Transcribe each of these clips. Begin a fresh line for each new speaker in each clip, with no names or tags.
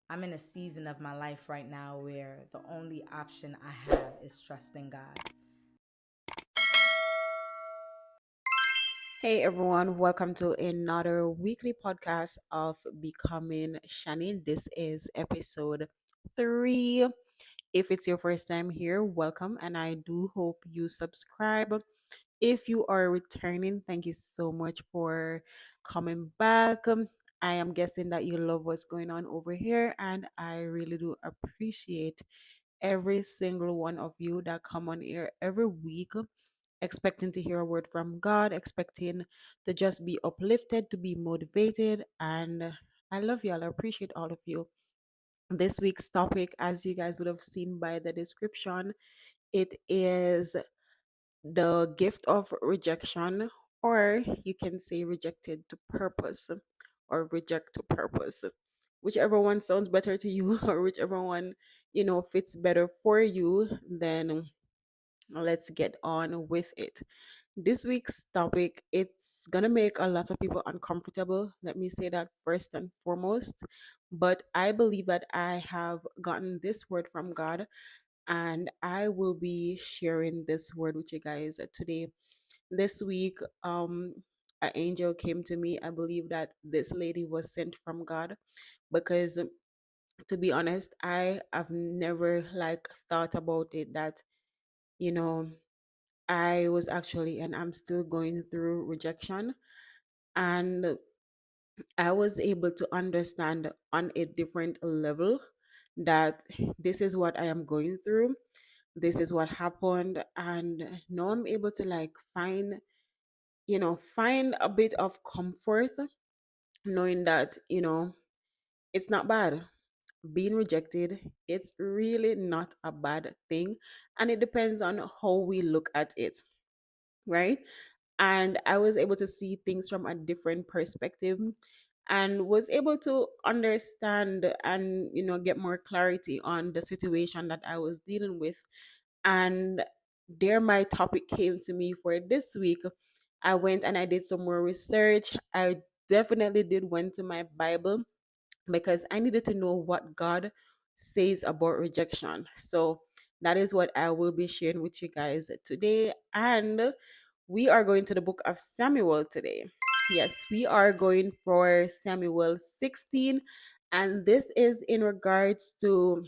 I'm in a season of my life right now where the only option I have is trusting God.
Hey everyone, welcome to another weekly podcast of Becoming Shani. This is episode 3. If it's your first time here, welcome, and I do hope you subscribe. If you are returning, thank you so much for coming back. I am guessing that you love what's going on over here, and I really do appreciate every single one of you that come on here every week expecting to hear a word from God, expecting to just be uplifted, to be motivated. And I love you all. I appreciate all of you. This week's topic, as you guys would have seen by the description, it is the gift of rejection, or you can say rejected to purpose, or reject to purpose. Whichever one sounds better to you, or whichever one, fits better for you, then let's get on with it. This week's topic, it's gonna make a lot of people uncomfortable. Let me say that first and foremost. But I believe that I have gotten this word from God, and I will be sharing this word with you guys today. This week, an angel came to me. I believe that this lady was sent from God because, to be honest, I have never like thought about it that you know I was actually, and I'm still going through rejection. And I was able to understand on a different level that this is what I am going through. This is what happened. And now I'm able to like find a bit of comfort knowing that, it's not bad. Being rejected, it's really not a bad thing. And it depends on how we look at it, right? And I was able to see things from a different perspective and was able to understand and get more clarity on the situation that I was dealing with. And there my topic came to me for this week. I went and I did some more research. I definitely did went to my Bible because I needed to know what God says about rejection. So that is what I will be sharing with you guys today. And we are going to the book of Samuel today. Yes, we are going for Samuel 16. And this is in regards to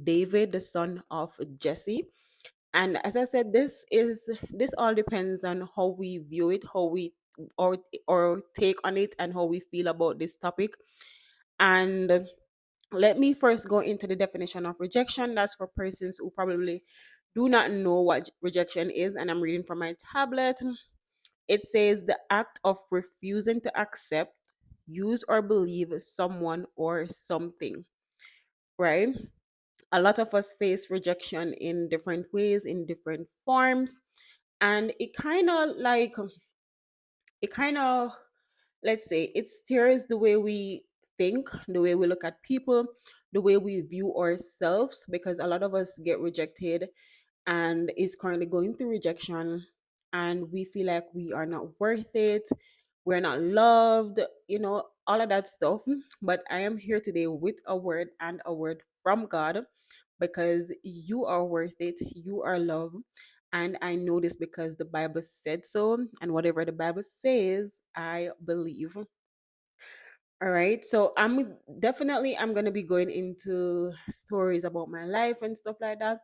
David, the son of Jesse. And as I said, this all depends on how we view it, how we or or take on it, and how we feel about this topic. And let me first go into the definition of rejection. That's for persons who probably do not know what rejection is. And I'm reading from my tablet. It says the act of refusing to accept, use, or believe someone or something, right? A lot of us face rejection in different ways, in different forms. And it kind of, let's say, it steers the way we think, the way we look at people, the way we view ourselves, because a lot of us get rejected and is currently going through rejection, and we feel like we are not worth it, we're not loved, all of that stuff. But I am here today with a word, and a word from God, because you are worth it, you are loved. And I know this because the Bible said so, and whatever the Bible says, I believe. All right, so I'm gonna be going into stories about my life and stuff like that.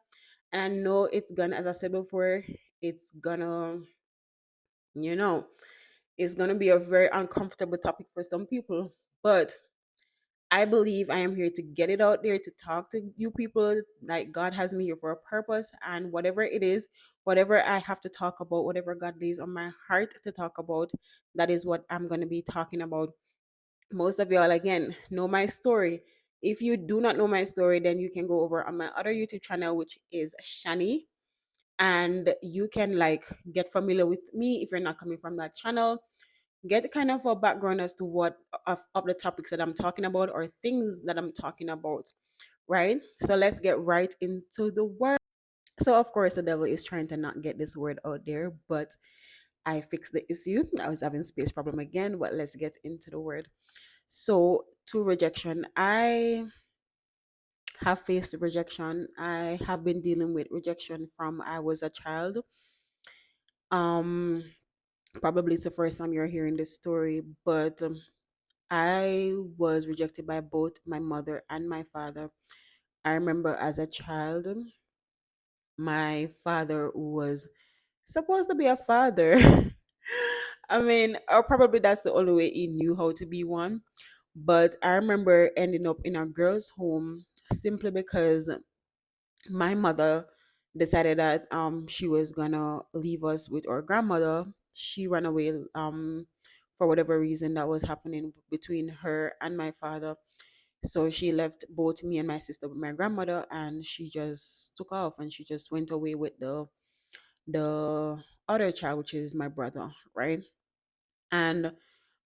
And I know it's gonna, as I said before, it's gonna, you know, it's gonna be a very uncomfortable topic for some people. But I believe I am here to get it out there, to talk to you people. Like, God has me here for a purpose, and whatever it is, whatever I have to talk about, whatever God lays on my heart to talk about, that is what I'm gonna be talking about. Most of y'all, again, know my story. If you do not know my story, then you can go over on my other YouTube channel, which is Shani, and you can like get familiar with me if you're not coming from that channel. Get kind of a background as to what of the topics that I'm talking about, or things that I'm talking about, right? So let's get right into the word. So of course the devil is trying to not get this word out there, but I fixed the issue. I was having space problem again, but let's get into the word. So, to rejection, I have faced rejection. I have been dealing with rejection from I was a child. Um, Probably it's the first time you're hearing this story, but I was rejected by both my mother and my father. I remember as a child, my father was supposed to be a father. I mean, or probably that's the only way he knew how to be one. But I remember ending up in a girl's home simply because my mother decided that she was gonna leave us with our grandmother. She ran away for whatever reason that was happening between her and my father. So she left both me and my sister with my grandmother, and she just took off and she just went away with the other child, which is my brother, right? And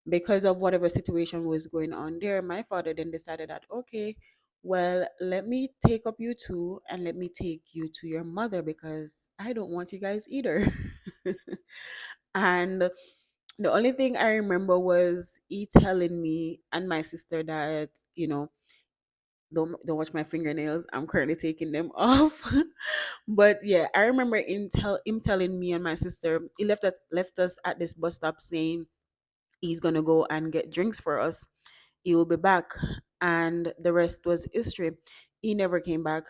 because of whatever situation was going on there, my father then decided that, okay, well, let me take up you two and let me take you to your mother because I don't want you guys either. And the only thing I remember was he telling me and my sister that, don't watch my fingernails. I'm currently taking them off. But yeah, I remember him telling me and my sister, he left us at this bus stop saying he's gonna go and get drinks for us. He will be back, and the rest was history. He never came back.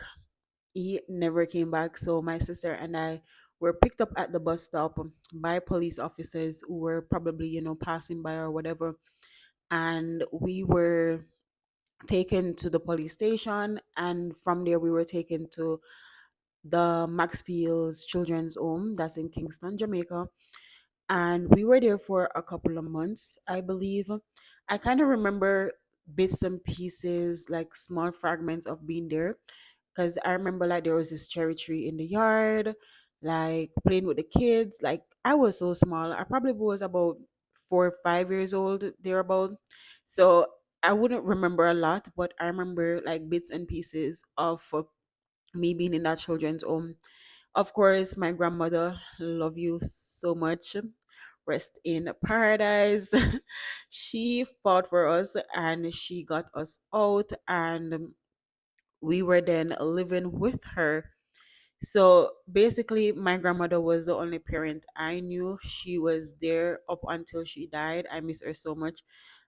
He never came back. So my sister and I were picked up at the bus stop by police officers who were probably, passing by or whatever. And we were taken to the police station, and from there we were taken to the Maxfield's Children's Home that's in Kingston, Jamaica. And we were there for a couple of months, I believe. I kind of remember bits and pieces, like small fragments of being there, because I remember like there was this cherry tree in the yard, like playing with the kids. Like I was so small, I probably was about 4 or 5 years old thereabout. So I wouldn't remember a lot, but I remember like bits and pieces of me being in that children's home. Of course, my grandmother, love you so much. Rest in paradise. She fought for us and she got us out, and we were then living with her. So basically, my grandmother was the only parent I knew. She was there up until she died. I miss her so much.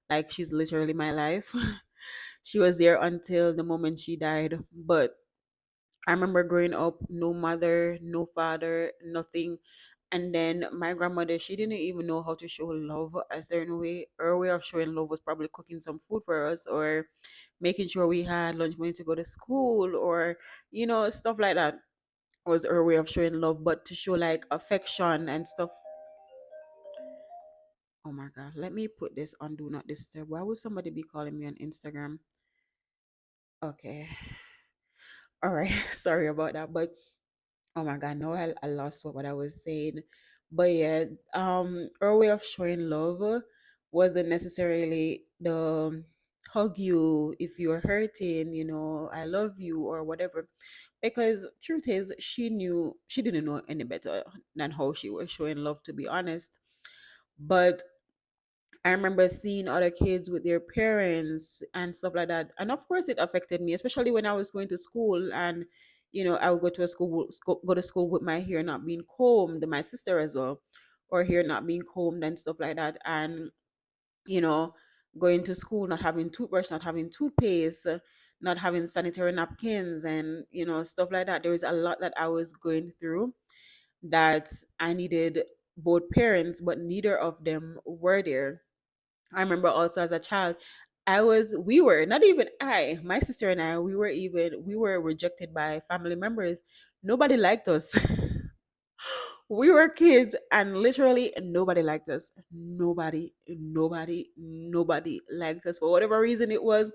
Like, she's literally my life. She was there until the moment she died. But I remember growing up, no mother, no father, nothing. And then my grandmother, she didn't even know how to show love a certain way. Her way of showing love was probably cooking some food for us or making sure we had lunch money to go to school or, stuff like that was her way of showing love. But to show like affection and stuff. Oh my God, let me put this on Do Not Disturb. Why would somebody be calling me on Instagram? Okay. All right. Sorry about that. But oh my God, no, I lost what I was saying. But yeah, our way of showing love wasn't necessarily the hug you if you're hurting, I love you or whatever. Because truth is, she didn't know any better than how she was showing love, to be honest. But I remember seeing other kids with their parents and stuff like that. And of course, it affected me, especially when I was going to school and, I would go to go to school with my hair not being combed, my sister as well, or hair not being combed and stuff like that. And, you know, going to school, not having toothbrush, not having toothpaste, not having sanitary napkins and, stuff like that. There was a lot that I was going through that I needed both parents, but neither of them were there. I remember also as a child, we were, not even my sister and I, we were rejected by family members. Nobody liked us. We were kids and literally nobody liked us. Nobody liked us for whatever reason it was.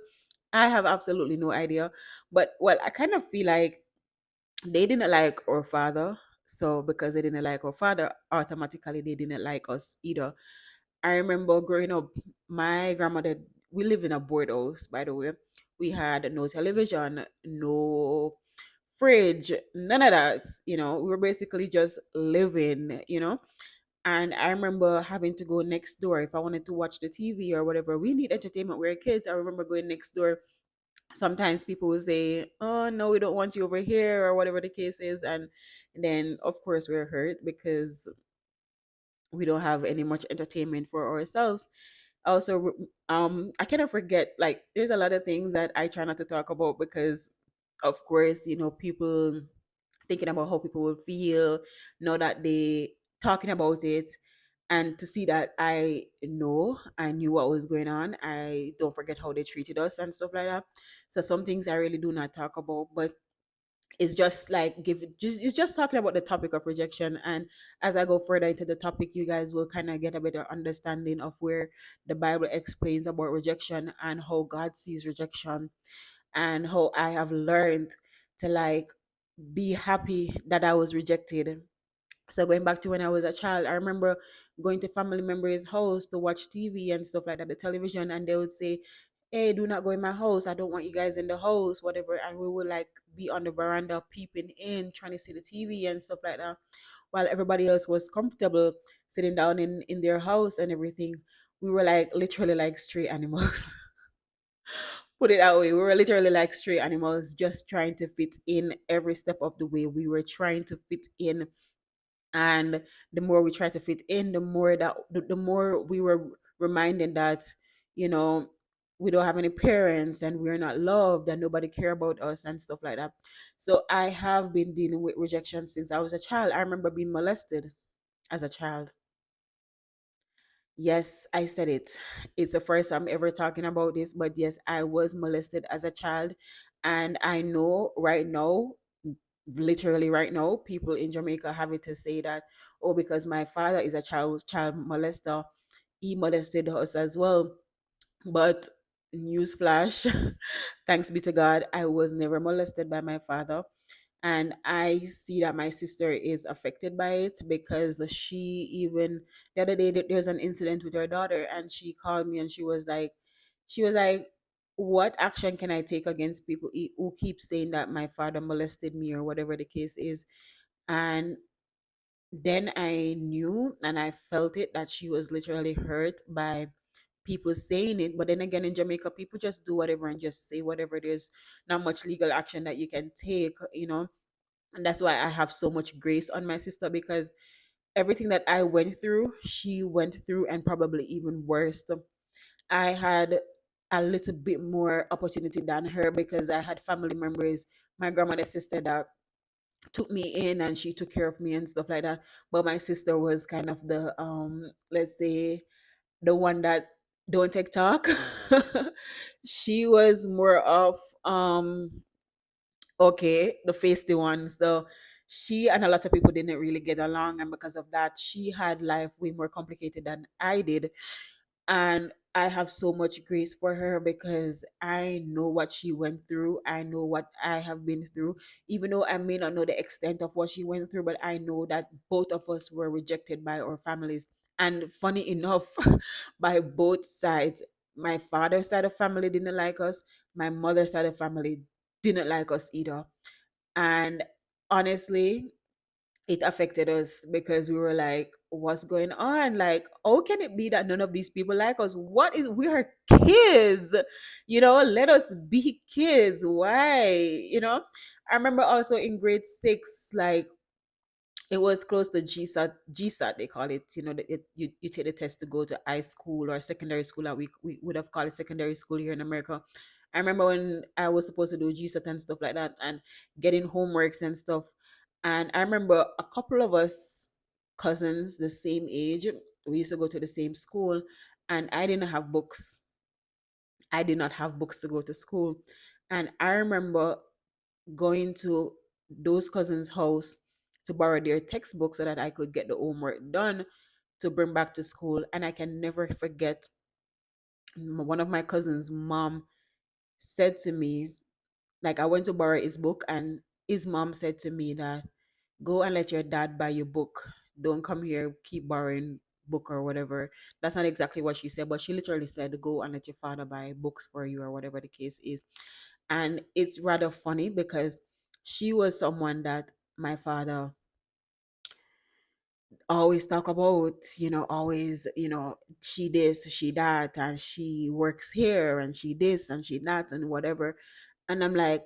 I have absolutely no idea. But well, I kind of feel like they didn't like our father. So because they didn't like our father, automatically they didn't like us either. I remember growing up, my grandmother, we live in a board house, by the way. We had no television, no fridge, none of that. We were basically just living. And I remember having to go next door if I wanted to watch the TV or whatever. We need entertainment. We were kids. I remember going next door, sometimes people will say, oh no, we don't want you over here, or whatever the case is. And then of course we're hurt because we don't have any much entertainment for ourselves. Also, I cannot forget, like, there's a lot of things that I try not to talk about because of course, people thinking about how people will feel, know that they talking about it, and to see that I knew what was going on. I don't forget how they treated us and stuff like that. So some things I really do not talk about, but it's just like it's just talking about the topic of rejection. And as I go further into the topic, you guys will kind of get a better understanding of where the Bible explains about rejection and how God sees rejection, and how I have learned to like be happy that I was rejected. So going back to when I was a child, I remember going to family members' house to watch TV and stuff like that, the television, and they would say, "Hey, do not go in my house. I don't want you guys in the house, whatever." And we would like be on the veranda peeping in, trying to see the TV and stuff like that, while everybody else was comfortable sitting down in their house and everything. We were like literally like stray animals. Put it that way. We were literally like stray animals, just trying to fit in every step of the way. We were trying to fit in, and the more we try to fit in, the more we were reminded that, you know we don't have any parents and we're not loved and nobody care about us and stuff like that. So I have been dealing with rejection since I was a child. I remember being molested as a child. Yes, I said it. It's the first time ever talking about this, but yes, I was molested as a child. And I know right now, literally right now, people in Jamaica have it to say that, oh, because my father is a child molester, he molested us as well. But newsflash, thanks be to God, I was never molested by my father. And I see that my sister is affected by it because she even the other day there was an incident with her daughter, and she called me and she was like, what action can I take against people who keep saying that my father molested me or whatever the case is? And then I knew and I felt it that she was literally hurt by people saying it. But then again, in Jamaica, people just do whatever and just say whatever. There's not much legal action that you can take. And that's why I have so much grace on my sister, because everything that I went through, she went through, and probably even worse. I had a little bit more opportunity than her because I had family members, my grandmother's sister, that took me in and she took care of me and stuff like that. But my sister was kind of the let's say, the one that don't take talk. She was more of okay, the feisty one. So she and a lot of people didn't really get along, and because of that, she had life way more complicated than I did. And I have so much grace for her because I know what she went through. I know what I have been through, even though I may not know the extent of what she went through, but I know that both of us were rejected by our families. And funny enough, by both sides, my father's side of family didn't like us, my mother's side of family didn't like us either. And honestly, it affected us because we were like, what's going on? Like, how can it be that none of these people like us? We are kids, let us be kids. Why? I remember also in grade 6, like, it was close to GSAT they call it. You take the test to go to high school or secondary school, that we would have called it secondary school here in America. I remember when I was supposed to do GSAT and stuff like that, and getting homeworks and stuff. And I remember a couple of us cousins the same age, we used to go to the same school, and I didn't have books. I did not have books to go to school. And I remember going to those cousins' house to borrow their textbook so that I could get the homework done to bring back to school. And I can never forget, one of my cousins' mom said to me, like, I went to borrow his book, and his mom said to me that, go and let your dad buy your book. Don't come here, keep borrowing book or whatever. That's not exactly what she said, but she literally said, go and let your father buy books for you or whatever the case is. And it's rather funny because she was someone that my father always talk about, always, she this, she that, and she works here, and she this, and she that, and whatever. And I'm like,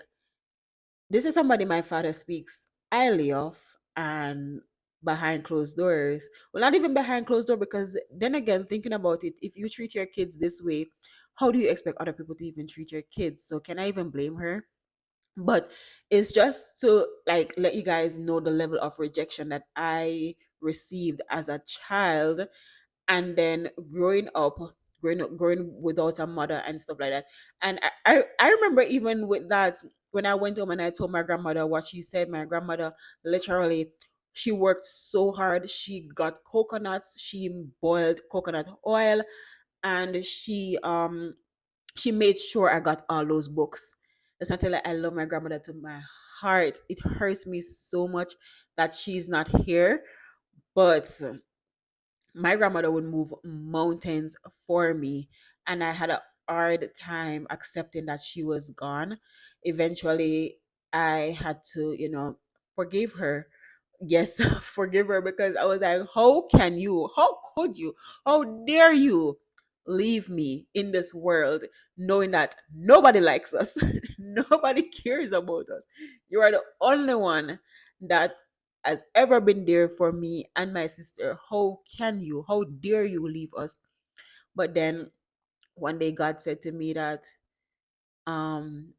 this is somebody my father speaks highly of, and behind closed doors. Well, not even behind closed door, because then again, thinking about it, if you treat your kids this way, how do you expect other people to even treat your kids? So can I even blame her? But it's just to like let you guys know the level of rejection that I received as a child, and then growing without a mother and stuff like that. And I remember, even with that, when I went home and I told my grandmother what she said, my grandmother literally, she worked so hard. She got coconuts, she boiled coconut oil, and she made sure I got all those books. It's not like I love my grandmother to my heart. It hurts me so much that she's not here. But my grandmother would move mountains for me, and I had a hard time accepting that she was gone. Eventually I had to, forgive her. Yes, forgive her, because I was like, how could you, how dare you leave me in this world, knowing that nobody likes us, nobody cares about us. You are the only one that has ever been there for me and my sister. How dare you leave us? But then one day God said to me that, um,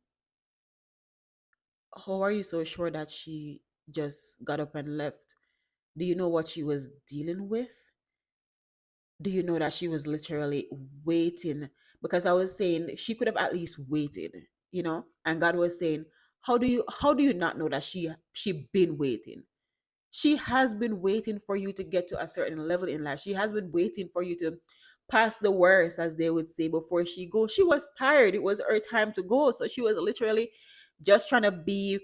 how are you so sure that she just got up and left? Do you know what she was dealing with? Do you know that she was literally waiting? Because I was saying she could have at least waited, And God was saying, how do you not know that she been waiting? She has been waiting for you to get to a certain level in life. She has been waiting for you to pass the worst, as they would say, before she goes. She was tired. It was her time to go. So she was literally just trying to be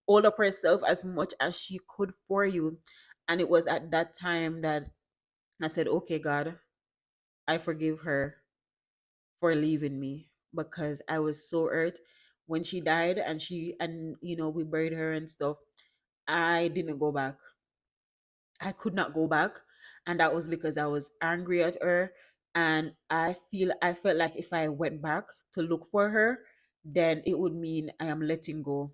all up herself as much as she could for you. And it was at that time that I said, okay, God, I forgive her for leaving me, because I was so hurt when she died, and we buried her and stuff. I didn't go back. I could not go back, and that was because I was angry at her, and I felt like if I went back to look for her, then it would mean I am letting go.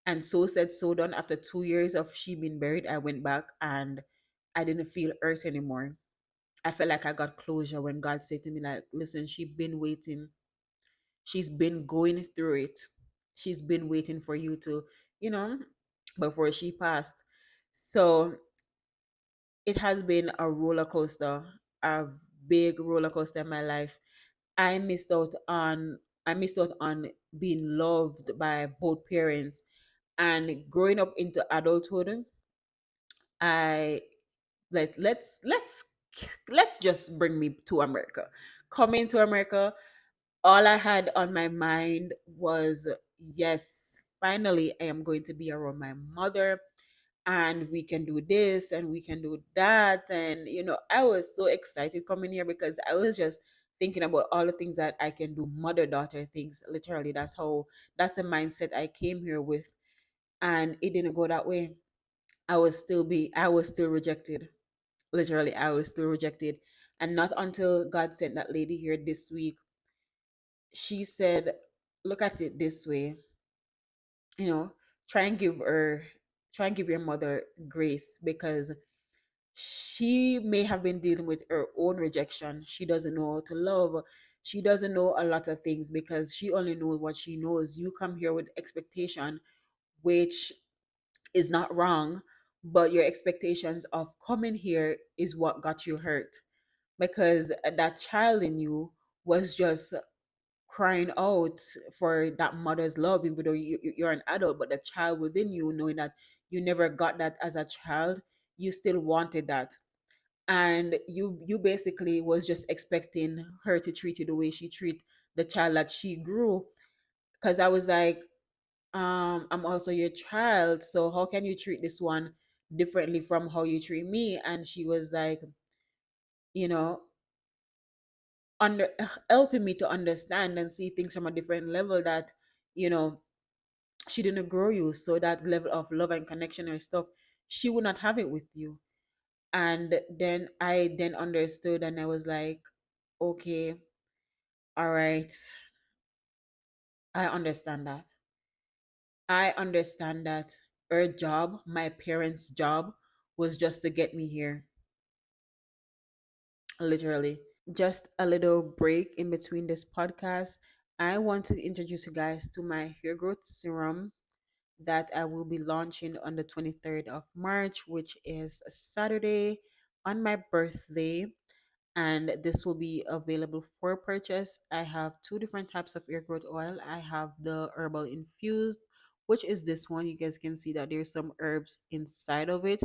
And so said, so done. After 2 years of she being buried, I went back, and I didn't feel hurt anymore. I felt like I got closure when God said to me, like, listen, she's been waiting. She's been going through it. She's been waiting for you to, you know, before she passed. So it has been a roller coaster, a big roller coaster in my life. I missed out on I missed out on being loved by both parents. And growing up into adulthood, I let's just bring me to America. Coming to America, all I had on my mind was, yes, finally I am going to be around my mother, and we can do this and we can do that. And I was so excited coming here, because I was just thinking about all the things that I can do, mother daughter things. Literally, that's the mindset I came here with. And it didn't go that way. I was still rejected. Literally, I was still rejected. And not until God sent that lady here this week, she said, look at it this way, you know, try and give her, try and give your mother grace, because she may have been dealing with her own rejection. She doesn't know how to love. She doesn't know a lot of things, because she only knows what she knows. You come here with expectation, which is not wrong, but your expectations of coming here is what got you hurt, because that child in you was just crying out for that mother's love, even though you're an adult. But the child within you, knowing that you never got that as a child, you still wanted that. And you basically was just expecting her to treat you the way she treat the child that she grew. Because I was like, I'm also your child, so how can you treat this one differently from how you treat me? And she was like, you know under helping me to understand and see things from a different level, that you know she didn't grow you, so that level of love and connection and stuff, she would not have it with you. And then I then understood, and I was like, okay, all right, I understand that. I understand that her job, my parents' job, was just to get me here, literally. Just a little break in between this podcast. I want to introduce you guys to my hair growth serum that I will be launching on the 23rd of March, which is a Saturday on my birthday. And this will be available for purchase. I have two different types of ear growth oil. I have the herbal infused, which is this one. You guys can see that there's some herbs inside of it.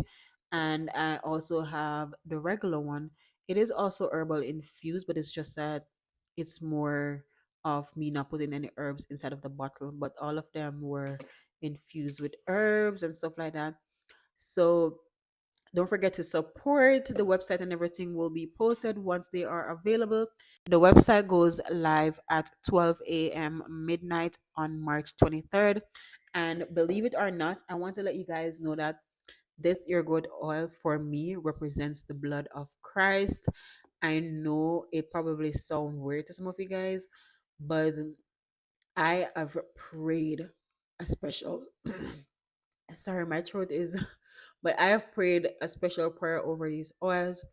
And I also have the regular one. It is also herbal infused, but it's just that it's more of me not putting any herbs inside of the bottle, but all of them were infused with herbs and stuff like that. So don't forget to support the website, and everything will be posted once they are available. The website goes live at 12 a.m. midnight on March 23rd. And believe it or not, I want to let you guys know that this ear growth oil for me represents the blood of Christ. I know it probably sounds weird to some of you guys, but I have prayed a special sorry, my throat is but I have prayed a special prayer over these oils.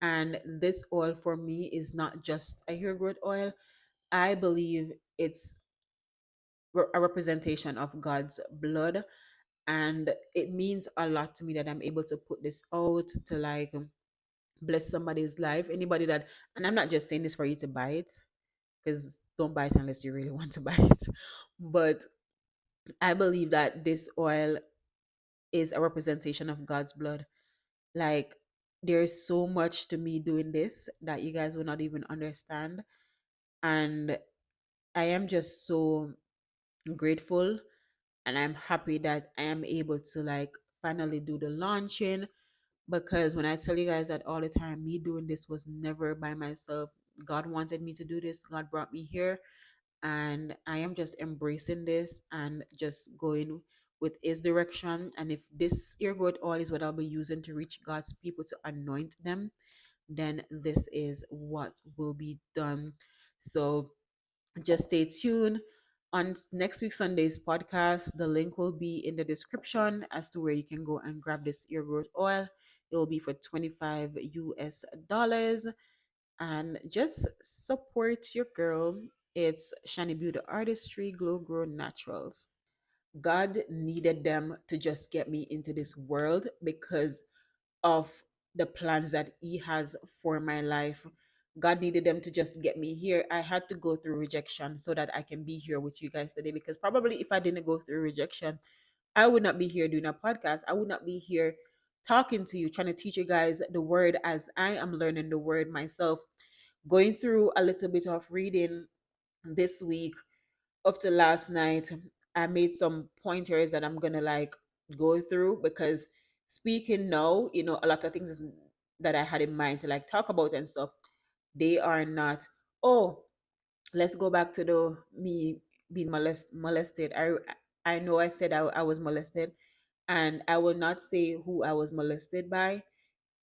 And this oil for me is not just a hair growth oil. I believe it's a representation of God's blood. And it means a lot to me that I'm able to put this out to like bless somebody's life. Anybody that, and I'm not just saying this for you to buy it, because don't buy it unless you really want to buy it. But I believe that this oil is a representation of God's blood. Like, there's so much to me doing this that you guys will not even understand. And I am just so grateful, and I'm happy that I am able to like finally do the launching. Because when I tell you guys that all the time, me doing this was never by myself. God wanted me to do this, God brought me here, and I am just embracing this and just going with his direction. And if this ear growth oil is what I'll be using to reach God's people to anoint them, then this is what will be done. So just stay tuned. On next week Sunday's podcast, the link will be in the description as to where you can go and grab this ear growth oil. It will be for 25 US dollars. And just support your girl. It's Shani Beauty Artistry Glow Grow Naturals. God needed them to just get me into this world because of the plans that He has for my life. God needed them to just get me here. I had to go through rejection so that I can be here with you guys today. Because probably if I didn't go through rejection, I would not be here doing a podcast. I would not be here talking to you, trying to teach you guys the word as I am learning the word myself. Going through a little bit of reading this week up to last night, I made some pointers that I'm gonna like go through, because speaking now, a lot of things that I had in mind to like talk about and stuff, they are not. Oh, let's go back to the me being molested. I know I said I was molested, and I will not say who I was molested by.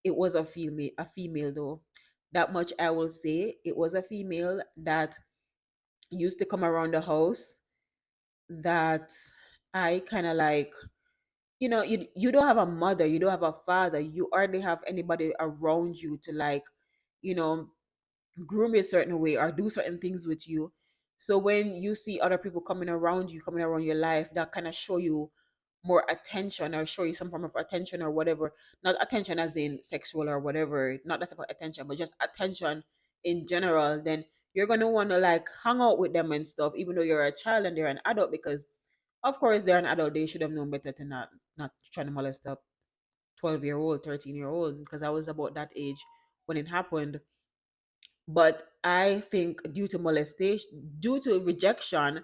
It was a female though. That much I will say. It was a female that used to come around the house, that I kind of like, you don't have a mother, you don't have a father, you hardly have anybody around you to like, you know, groom you a certain way or do certain things with you. So when you see other people coming around your life, that kind of show you more attention or show you some form of attention or whatever. Not attention as in sexual or whatever, not that type of attention, but just attention in general, then you're gonna want to like hang out with them and stuff, even though you're a child and they're an adult, because of course they're an adult. They should have known better to not try to molest a 12-year-old, 13-year-old, because I was about that age when it happened. But I think due to rejection,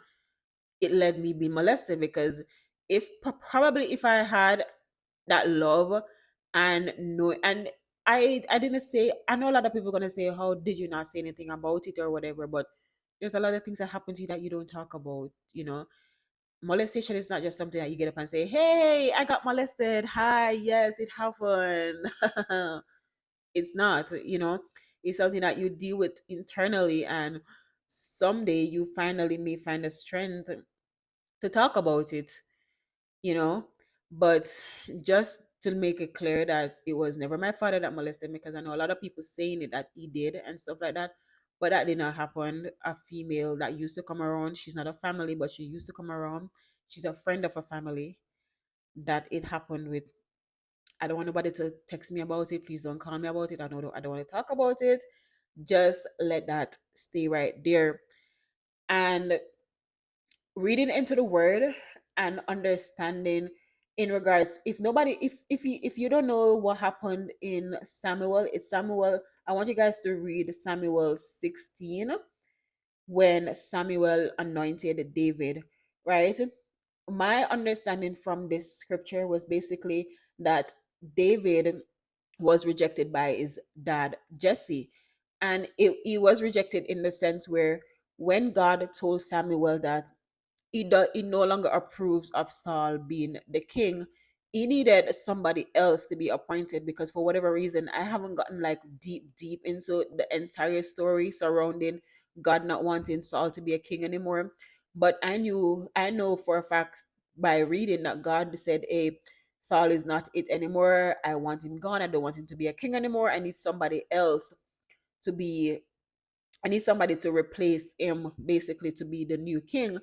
it led me being molested. Because if probably if I had that love and no, and I didn't say, I know a lot of people gonna say, how did you not say anything about it or whatever, but there's a lot of things that happen to you that you don't talk about. Molestation is not just something that you get up and say, hey, I got molested, hi, yes, it happened. It's not, it's something that you deal with internally, and someday you finally may find the strength to talk about it, you know. But just to make it clear that it was never my father that molested me, because I know a lot of people saying it that he did and stuff like that, but that did not happen. A female that used to come around, she's not a family, but she used to come around. She's a friend of a family that it happened with. I don't want nobody to text me about it. Please don't call me about it. I don't want to talk about it. Just let that stay right there. And reading into the word and understanding in regards, if nobody if you don't know what happened in Samuel, it's Samuel. I want you guys to read Samuel 16, when Samuel anointed David, right? My understanding from this scripture was basically that David was rejected by his dad Jesse, and he was rejected in the sense where when God told Samuel that he no longer approves of Saul being the king. He needed somebody else to be appointed, because for whatever reason, I haven't gotten like deep into the entire story surrounding God not wanting Saul to be a king anymore. But I know for a fact by reading that God said, "Hey, Saul is not it anymore. I want him gone. I don't want him to be a king anymore. I need somebody else to be. I need somebody to replace him, basically, to be the new king."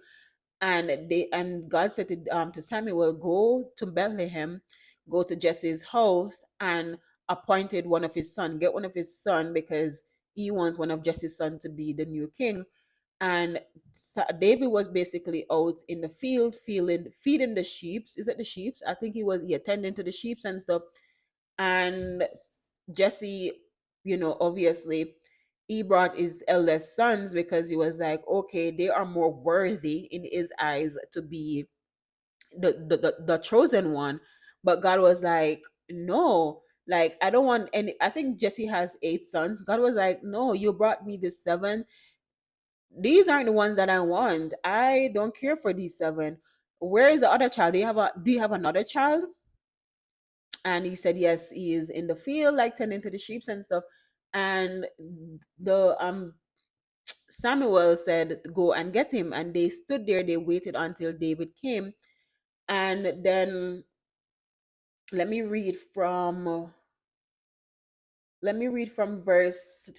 And God said to Samuel, "Go to Bethlehem, go to Jesse's house, and appointed one of his son. Get one of his son, because he wants one of Jesse's son to be the new king." And David was basically out in the field, feeding the sheep. Is it the sheep? I think he attending to the sheep and stuff. And Jesse, obviously, he brought his eldest sons, because he was like, okay, they are more worthy in his eyes to be the chosen one. But God was like, no, like, I don't want any. I think Jesse has 8 sons. God was like, no, you brought me the 7. These aren't the ones that I want. I don't care for these 7. Where is the other child? Do you have another child? And he said, yes, he is in the field, like tending to the sheep and stuff. And the Samuel said, go and get him. And they stood there, they waited until David came. And then let me read from verse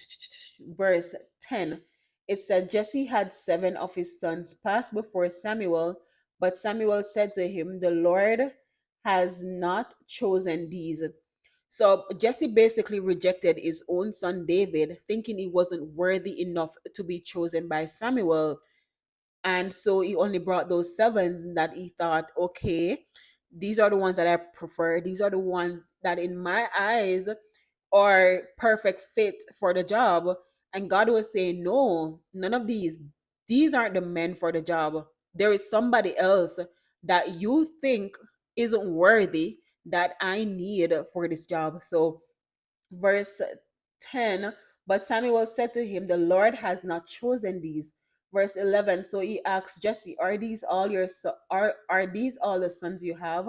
10. It said, Jesse had 7 of his sons pass before Samuel, but Samuel said to him, the Lord has not chosen these. So Jesse basically rejected his own son David, thinking he wasn't worthy enough to be chosen by Samuel. And so he only brought those 7 that he thought, okay, these are the ones that I prefer. These are the ones that in my eyes are perfect fit for the job. And God was saying, no, none of these. These aren't the men for the job. There is somebody else that you think isn't worthy that I need for this job. So verse 10, but Samuel said to him, the Lord has not chosen these. Verse 11, so he asked Jesse, are these all the sons you have?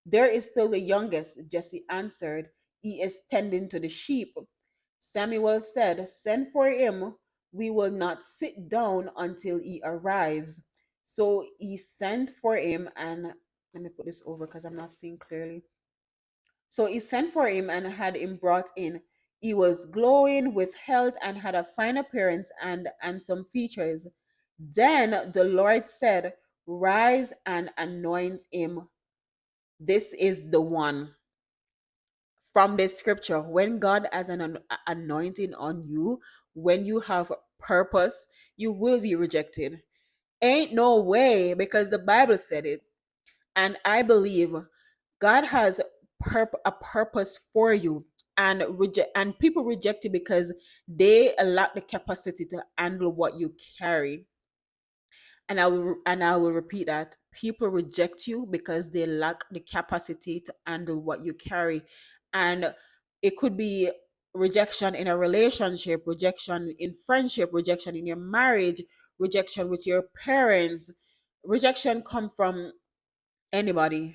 There is still the youngest, Jesse answered. He is tending to the sheep. Samuel said, send for him. We will not sit down until he arrives. So he sent for him, and let me put this over because I'm not seeing clearly. So he sent for him and had him brought in. He was glowing with health and had a fine appearance and some features. Then the Lord said, rise and anoint him. This is the one. From this scripture, when God has an anointing on you, when you have purpose, you will be rejected. Ain't no way, because the Bible said it. And I believe God has a purpose for you. And people reject you because they lack the capacity to handle what you carry. And I will repeat that. People reject you because they lack the capacity to handle what you carry. And it could be rejection in a relationship, rejection in friendship, rejection in your marriage, rejection with your parents. Rejection come from anybody,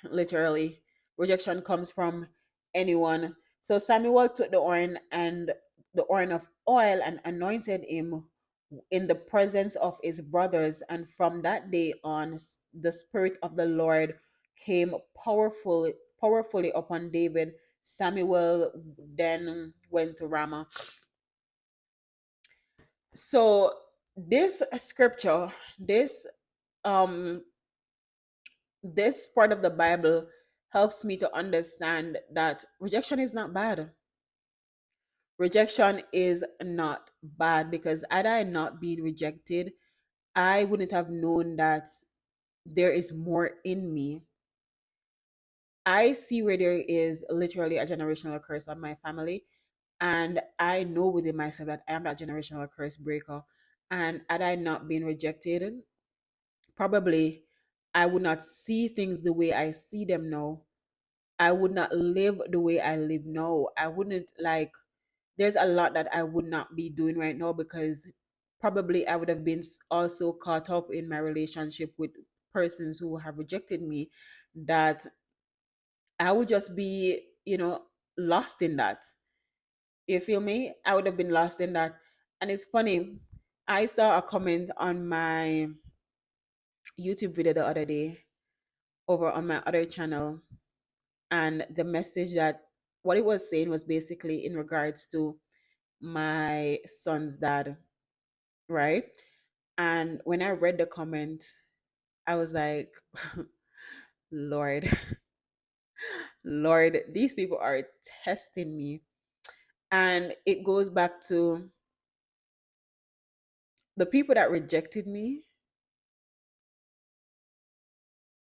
literally. Rejection comes from anyone. So Samuel took the horn of oil and anointed him in the presence of his brothers. And from that day on, the Spirit of the Lord came powerfully upon David. Samuel then went to Ramah. So this scripture, um this part of the Bible helps me to understand that rejection is not bad. Rejection is not bad, because had I not been rejected, I wouldn't have known that there is more in me. I see where there is literally a generational curse on my family, and I know within myself that I am that generational curse breaker. And had I not been rejected, probably I would not see things the way I see them now. I would not live the way I live now. I wouldn't like, there's a lot that I would not be doing right now, because probably I would have been also caught up in my relationship with persons who have rejected me, that I would just be, lost in that. You feel me? I would have been lost in that. And it's funny, I saw a comment on my YouTube video the other day over on my other channel, and the message that what it was saying was basically in regards to my son's dad, right? And when I read the comment, I was like, Lord, Lord, these people are testing me. And it goes back to the people that rejected me.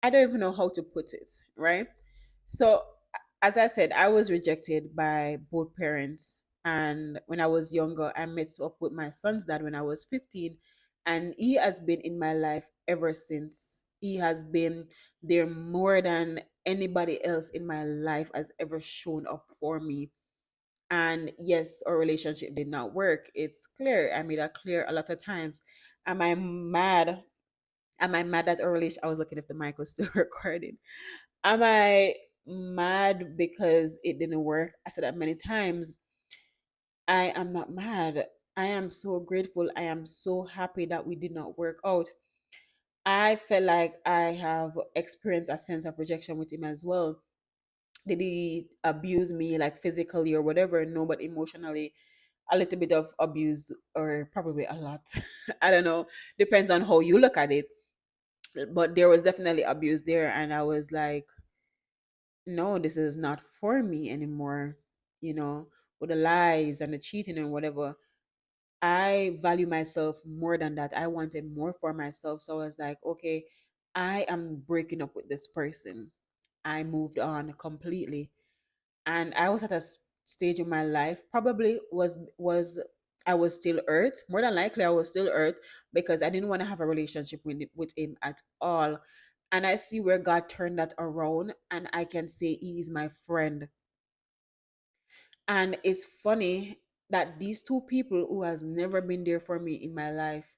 I don't even know how to put it, right? So, as I said, I was rejected by both parents. And when I was younger, I met up with my son's dad when I was 15. And he has been in my life ever since. He has been there more than anybody else in my life has ever shown up for me. And yes, our relationship did not work. It's clear. I made that clear a lot of times. Am I mad? Am I mad at our relation? I was looking if the mic was still recording. Am I mad because it didn't work? I said that many times. I am not mad. I am so grateful. I am so happy that we did not work out. I felt like I have experienced a sense of rejection with him as well. Did he abuse me like physically or whatever? No, but emotionally, a little bit of abuse, or probably a lot. I don't know. Depends on how you look at it. But there was definitely abuse there, and I was like, no, this is not for me anymore. You know, with the lies and the cheating and whatever. I value myself more than that. I wanted more for myself. So I was like, okay, I am breaking up with this person. I moved on completely. And I was at a stage in my life, probably was I was still hurt. More than likely I was still hurt, because I didn't want to have a relationship with him at all. And I see where God turned that around, and I can say he is my friend. And it's funny that these two people who has never been there for me in my life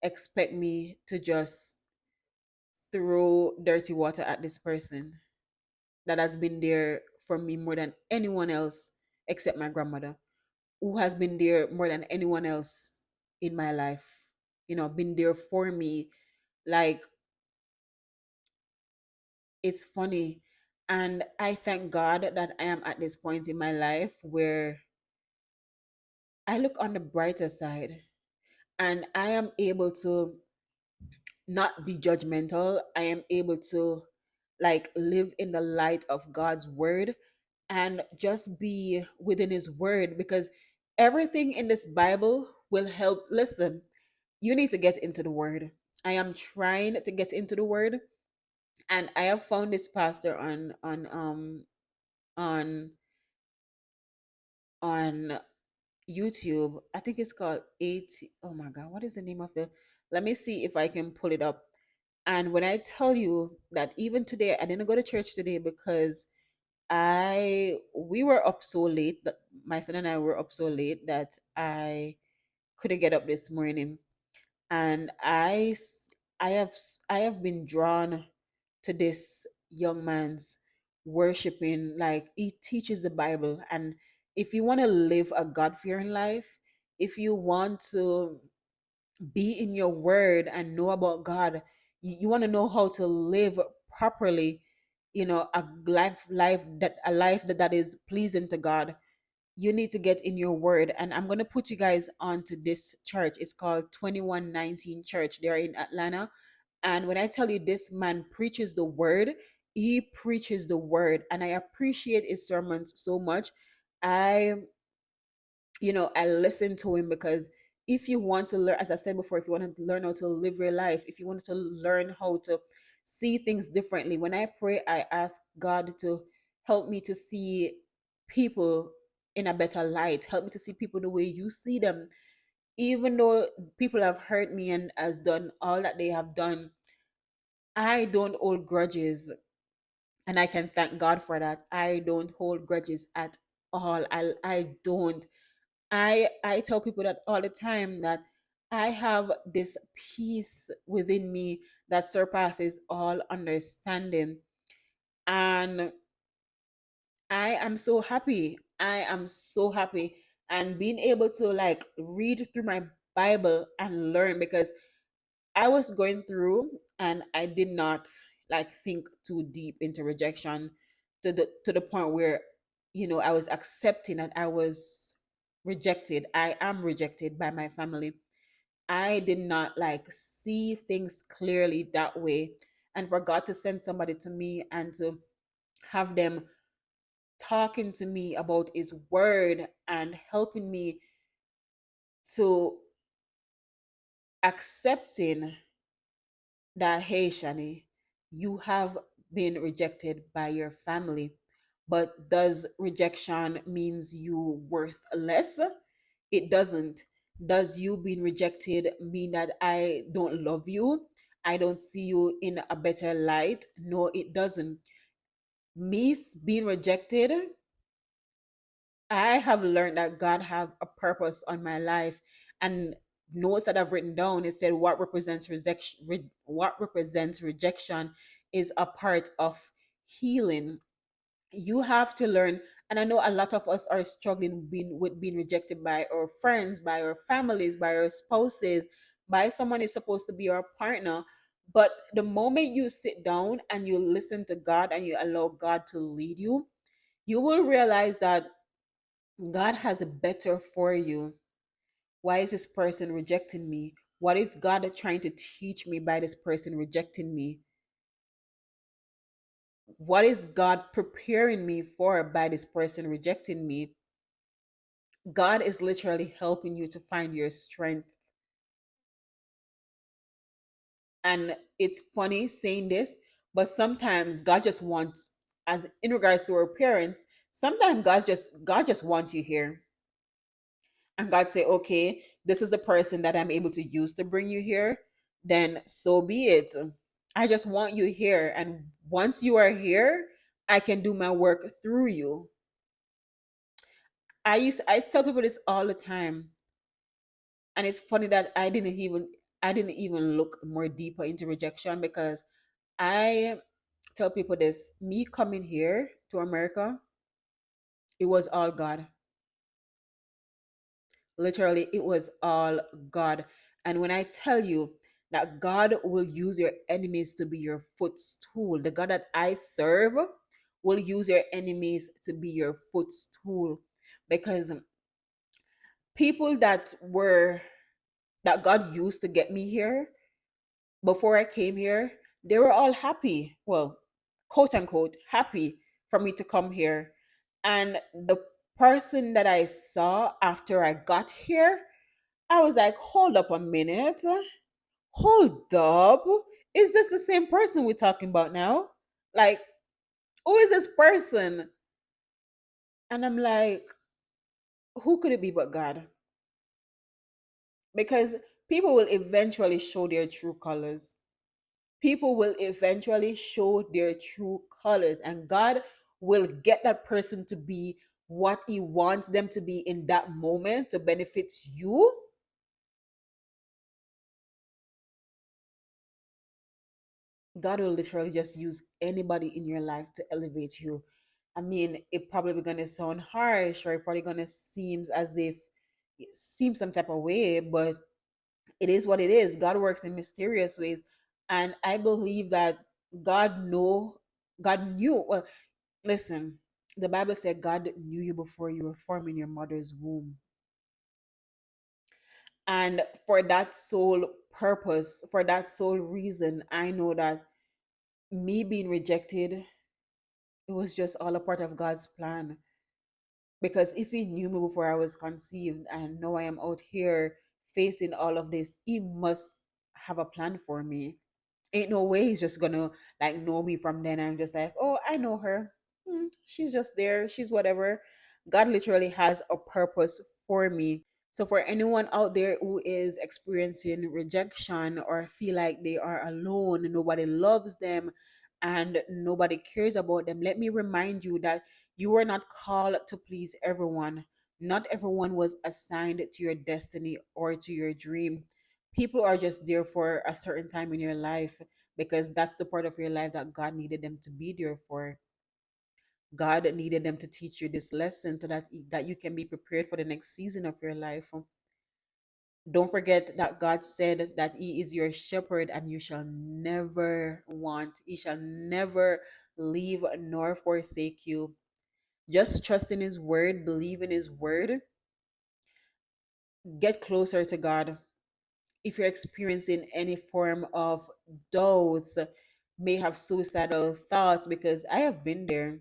expect me to just throw dirty water at this person that has been there for me more than anyone else except my grandmother, who has been there more than anyone else in my life, been there for me. Like, it's funny. And I thank God that I am at this point in my life where I look on the brighter side, and I am able to not be judgmental. I am able to like live in the light of God's word and just be within his word, because everything in this Bible will help. Listen, you need to get into the word. I am trying to get into the word, and I have found this pastor on on YouTube. I think it's called 80. Oh my god, what is the name of the, let me see if I can pull it up. And when I tell you that even today, I didn't go to church today because I we were up so late that my son and I were up so late that I couldn't get up this morning. And I have been drawn to this young man's worshiping. Like, he teaches the Bible. And if you want to live a God fearing life, if you want to be in your word and know about God, you want to know how to live properly, a life that is pleasing to God, you need to get in your word. And I'm going to put you guys onto this church. It's called 2119 Church. They're in Atlanta. And when I tell you, this man preaches the word, he preaches the word. And I appreciate his sermons so much. I I listen to him because if you want to learn, as I said before, if you want to learn how to live your life, if you want to learn how to see things differently, when I pray, I ask God to help me to see people in a better light, help me to see people the way you see them. Even though people have hurt me and has done all that they have done, I don't hold grudges. And I can thank God for that. I don't hold grudges at all. I don't. I tell people that all the time, that I have this peace within me that surpasses all understanding. And I am so happy. I am so happy. And being able to like read through my Bible and learn, because I was going through and I did not like think too deep into rejection to the point where I was accepting that I was rejected. I am rejected by my family. I did not like see things clearly that way. And for God to send somebody to me and to have them talking to me about his word and helping me to accepting that, hey, Shani, you have been rejected by your family, but does rejection means you worth less? It doesn't. Does you being rejected mean that I don't love you? I don't see you in a better light? No, it doesn't. Being rejected, I have learned that God have a purpose on my life. And notes that I've written down, it said what represents rejection is a part of healing. You have to learn, and I know a lot of us are struggling with being rejected by our friends, by our families, by our spouses, by someone who's supposed to be our partner. But the moment you sit down and you listen to God and you allow God to lead you, you will realize that God has a better for you. Why is this person rejecting me? What is God trying to teach me by this person rejecting me? What is God preparing me for by this person rejecting me? God is literally helping you to find your strength. And it's funny saying this, but sometimes God just wants, as in regards to our parents, sometimes God just wants you here. And God say, okay, this is the person that I'm able to use to bring you here, then so be it. I just want you here. And once you are here, I can do my work through you. I tell people this all the time. And it's funny that I didn't even look more deeper into rejection, because I tell people this: me coming here to America, it was all God. Literally, it was all God. And when I tell you that God will use your enemies to be your footstool, the God that I serve will use your enemies to be your footstool. Because people that God used to get me here, before I came here, they were all happy. Well, quote unquote, happy for me to come here. And the person that I saw after I got here, I was like, hold up a minute. Hold up. Is this the same person we're talking about now? Like, who is this person? And I'm like, who could it be but God? Because people will eventually show their true colors. People will eventually show their true colors, and God will get that person to be what He wants them to be in that moment to benefit you. God will literally just use anybody in your life to elevate you. I mean, it probably gonna sound harsh, or it probably gonna seems as if it seems some type of way, but it is what it is. God works in mysterious ways, and I believe that God know, God knew. Well, listen, the Bible said God knew you before you were formed in your mother's womb, and for that sole purpose, for that sole reason, I know that me being rejected, it was just all a part of God's plan. Because if He knew me before I was conceived, and now I am out here facing all of this, He must have a plan for me. Ain't no way He's just gonna like know me from then. I'm just like, oh, I know her. She's just there. She's whatever. God literally has a purpose for me. So for anyone out there who is experiencing rejection or feel like they are alone, nobody loves them and nobody cares about them, let me remind you that you were not called to please everyone. Not everyone was assigned to your destiny or to your dream. People are just there for a certain time in your life because that's the part of your life that God needed them to be there for. God needed them to teach you this lesson so that you can be prepared for the next season of your life. Don't forget that God said that He is your shepherd and you shall never want. He shall never leave nor forsake you. Just trust in His word, believe in His word, get closer to God. If you're experiencing any form of doubts, may have suicidal thoughts, because I have been there.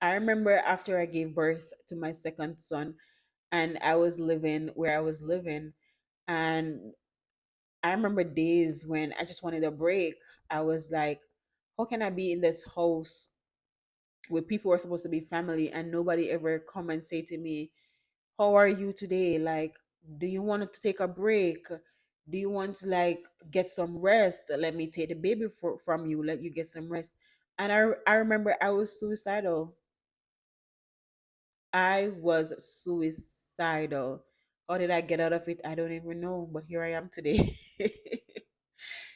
I remember after I gave birth to my second son and I was living where I was living, and I remember days when I just wanted a break. I was like, how can I be in this house where people are supposed to be family and nobody ever come and say to me, how are you today? Like, do you want to take a break? Do you want to like get some rest? Let me take the baby from you, let you get some rest. And I remember I was suicidal. I was suicidal. How did I get out of it? I don't even know, but here I am today.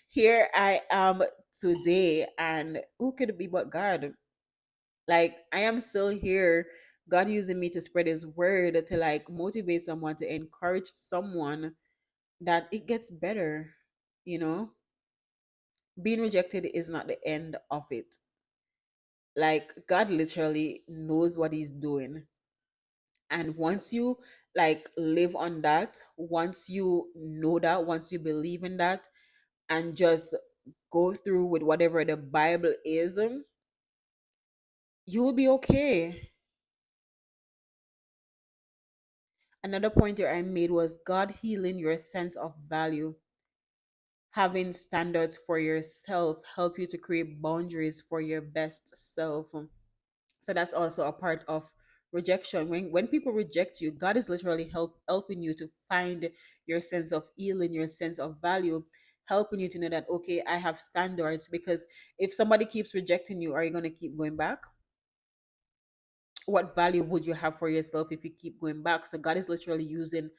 Here I am today, and who could it be but God? Like, I am still here. God using me to spread His word, to like motivate someone, to encourage someone that it gets better. You know, being rejected is not the end of it. Like, God literally knows what He's doing. And once you like live on that, once you know that, once you believe in that, and just go through with whatever the Bible is, you will be okay. Another pointer I made was God healing your sense of value. Having standards for yourself help you to create boundaries for your best self. So that's also a part of rejection. When people reject you, God is literally helping you to find your sense of healing, your sense of value, helping you to know that okay, I have standards. Because if somebody keeps rejecting you, are you going to keep going back? What value would you have for yourself if you keep going back? So God is literally using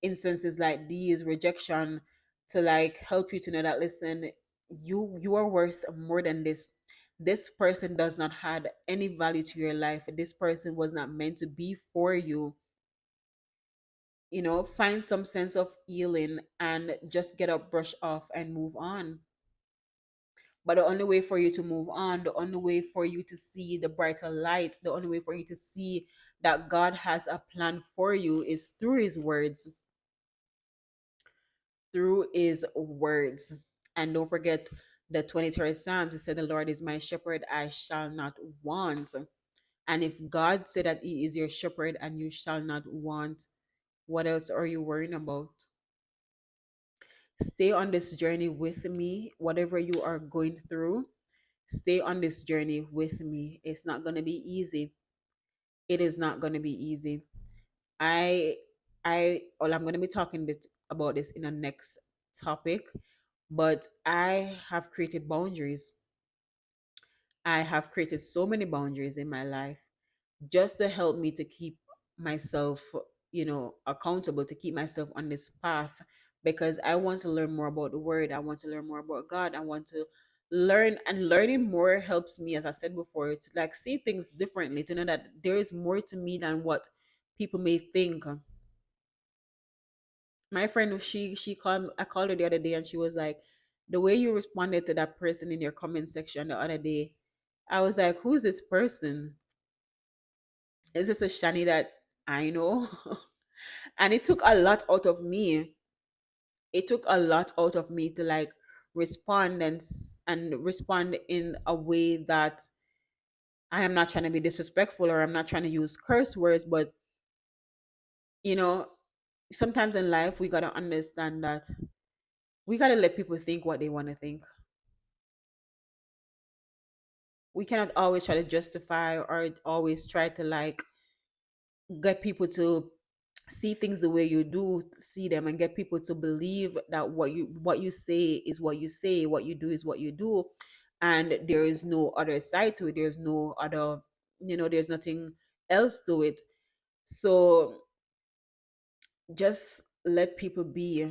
instances like these, rejection, to like help you to know that listen, you are worth more than this. This person does not had any value to your life. This person was not meant to be for you. You know, find some sense of healing and just get up, brush off, and move on. But the only way for you to move on, the only way for you to see the brighter light, the only way for you to see that God has a plan for you is through His words. Through His words. And don't forget the 23rd Psalms. It said, the Lord is my shepherd, I shall not want. And if God said that He is your shepherd and you shall not want, what else are you worrying about? Stay on this journey with me. Whatever you are going through, stay on this journey with me. It's not going to be easy. It is not going to be easy. I, well, I'm going to be talking about this in the next topic, but I have created boundaries. I have created so many boundaries in my life just to help me to keep myself, accountable, to keep myself on this path, because I want to learn more about the word. I want to learn more about God. I want to learning more helps me, as I said before, to like see things differently, to know that there is more to me than what people may think. My friend, she called, I called her the other day, and she was like, the way you responded to that person in your comment section the other day, I was like, who's this person? Is this a Shani that I know? And it took a lot out of me. It took a lot out of me to like respond and respond in a way that I am not trying to be disrespectful, or I'm not trying to use curse words, but you know, sometimes in life we got to understand that we got to let people think what they want to think. We cannot always try to justify or always try to like get people to see things the way you do see them, and get people to believe that what you say is what you say, what you do is what you do, and there is no other side to it. There's no other, there's nothing else to it. So just let people be.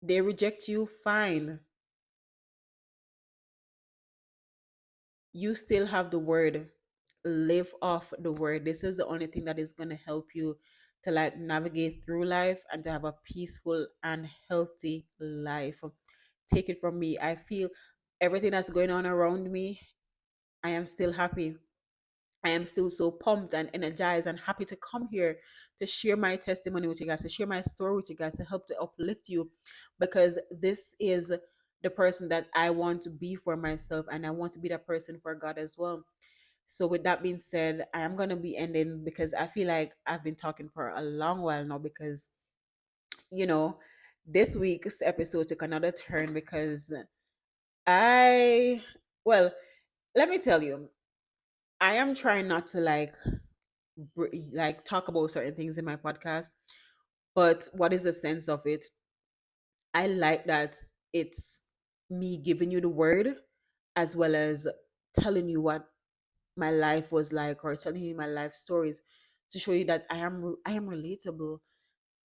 They reject you, fine. You still have the word. Live off the word. This is the only thing that is going to help you to like navigate through life and to have a peaceful and healthy life. Take it from me, I feel everything that's going on around me, I am still happy. I am still so pumped and energized and happy to come here to share my testimony with you guys, to share my story with you guys, to help to uplift you, because this is the person that I want to be for myself, and I want to be that person for God as well. So, with that being said, I am going to be ending because I feel like I've been talking for a long while now, because, you know, this week's episode took another turn because I, well, let me tell you, I am trying not to like talk about certain things in my podcast, but what is the sense of it? I like that it's me giving you the word, as well as telling you what my life was like, or telling you my life stories, to show you that I am relatable.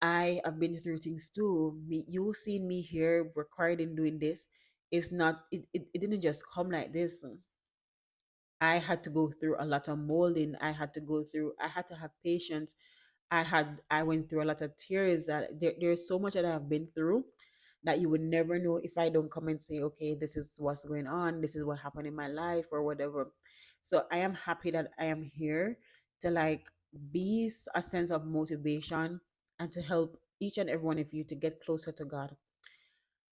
I have been through things too. You seeing me here recording doing this is not it didn't just come like this. I had to go through a lot of molding. I had to have patience. I went through a lot of tears. There's so much that I have been through that you would never know if I don't come and say, okay, this is what's going on, this is what happened in my life, or whatever. So I am happy that I am here to like be a sense of motivation, and to help each and every one of you to get closer to God.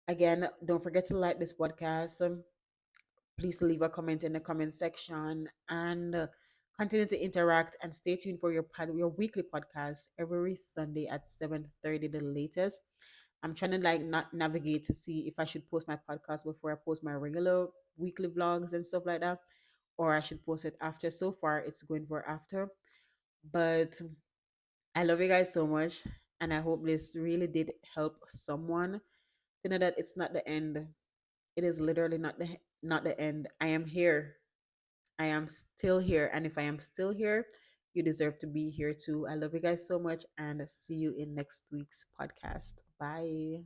Again, don't forget to like this podcast. Please leave a comment in the comment section, and continue to interact, and stay tuned for your weekly podcast every Sunday at 7:30 the latest. I'm trying to like not navigate to see if I should post my podcast before I post my regular weekly vlogs and stuff like that, or I should post it after. So far it's going for after. But I love you guys so much, and I hope this really did help someone to know that it's not the end. It is literally not the end. I am here. I am still here. And if I am still here, you deserve to be here too. I love you guys so much, and see you in next week's podcast. Bye.